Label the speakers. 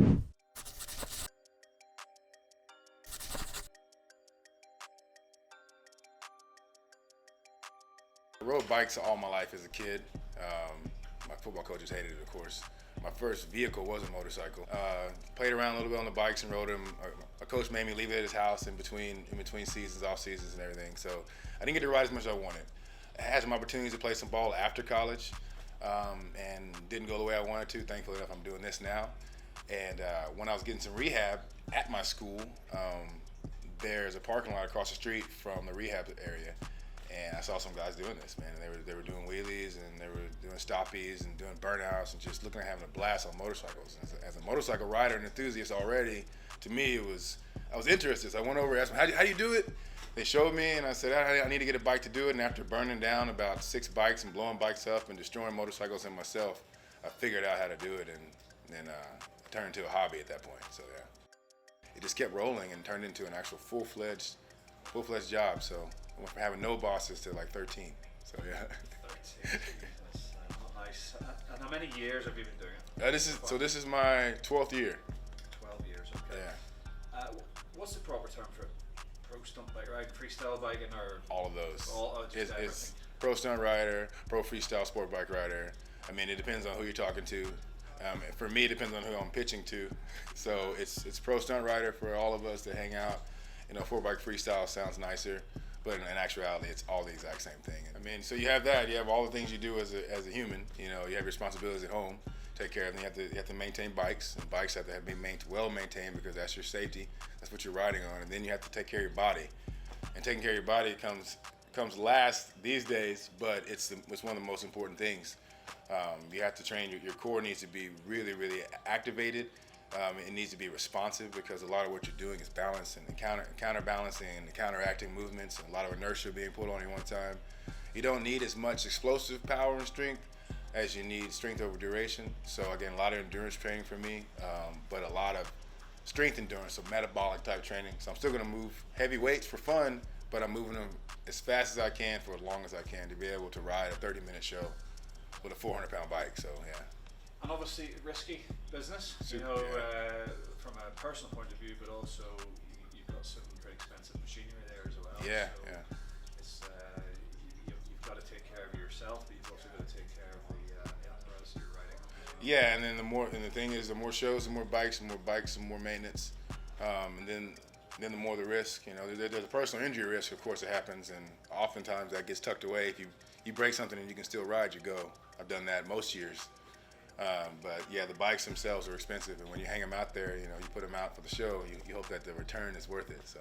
Speaker 1: I rode bikes all my life as a kid. My football coaches hated it, of course. My first vehicle was a motorcycle. Played around a little bit on the bikes and rode them. A coach made me leave it at his house in between seasons, off seasons, and everything. So I didn't get to ride as much as I wanted. I had some opportunities to play some ball after college, and didn't go the way I wanted to. Thankfully enough, I'm doing this now. And when I was getting some rehab at my school, there's a parking lot across the street from the rehab area. And I saw some guys doing this, man. And they were doing wheelies, and they were doing stoppies and doing burnouts, and just looking at having a blast on motorcycles. As a motorcycle rider and enthusiast already, to me I was interested. So I went over and asked them, how do you do it? They showed me, and I said, I need to get a bike to do it. And after burning down about 6 bikes and blowing bikes up and destroying motorcycles and myself, I figured out how to do it, and then it turned into a hobby at that point. So yeah, it just kept rolling and turned into an actual full-fledged job. So I went from having no bosses to like 13. So yeah.
Speaker 2: 13. That's nice. And how many years have you been doing it?
Speaker 1: This is my 12th year.
Speaker 2: 12 years. Okay.
Speaker 1: Yeah.
Speaker 2: What's the proper term for it? Pro stunt bike riding, freestyle biking, or
Speaker 1: all of those?
Speaker 2: It's
Speaker 1: pro stunt rider, pro freestyle sport bike rider. I mean, it depends on who you're talking to. For me, it depends on who I'm pitching to. So it's pro stunt rider for all of us that hang out. You know, sport bike freestyle sounds nicer, but in actuality, it's all the exact same thing. I mean, so you have that. You have all the things you do as a human. You know, you have responsibilities at home, take care of them. You have to maintain bikes, and bikes have to be well maintained because that's your safety. That's what you're riding on. And then you have to take care of your body. And taking care of your body comes last these days, but it's one of the most important things. You have to train. Your core needs to be really, really activated. It needs to be responsive because a lot of what you're doing is balance and counterbalancing and counteracting movements, and a lot of inertia being put on you one time. You don't need as much explosive power and strength as you need strength over duration. So again, a lot of endurance training for me, but a lot of strength endurance, so metabolic type training. So I'm still gonna move heavy weights for fun, but I'm moving them as fast as I can for as long as I can to be able to ride a 30-minute show with a 400-pound bike. So yeah.
Speaker 2: And obviously risky business,
Speaker 1: Super,
Speaker 2: from a personal point of view, but also you've got some pretty expensive machinery there as well.
Speaker 1: Yeah,
Speaker 2: so
Speaker 1: yeah.
Speaker 2: It's you've got to take care of yourself, but you've also got to take care of the apparatus you're riding.
Speaker 1: Yeah, and then the thing is, the more shows, the more bikes, the more maintenance, and then the more the risk. You know, there's a personal injury risk, of course, it happens, and oftentimes that gets tucked away. If you break something and you can still ride, you go. I've done that most years. But yeah, the bikes themselves are expensive, and when you hang them out there, you know, you put them out for the show, you hope that the return is worth it. So.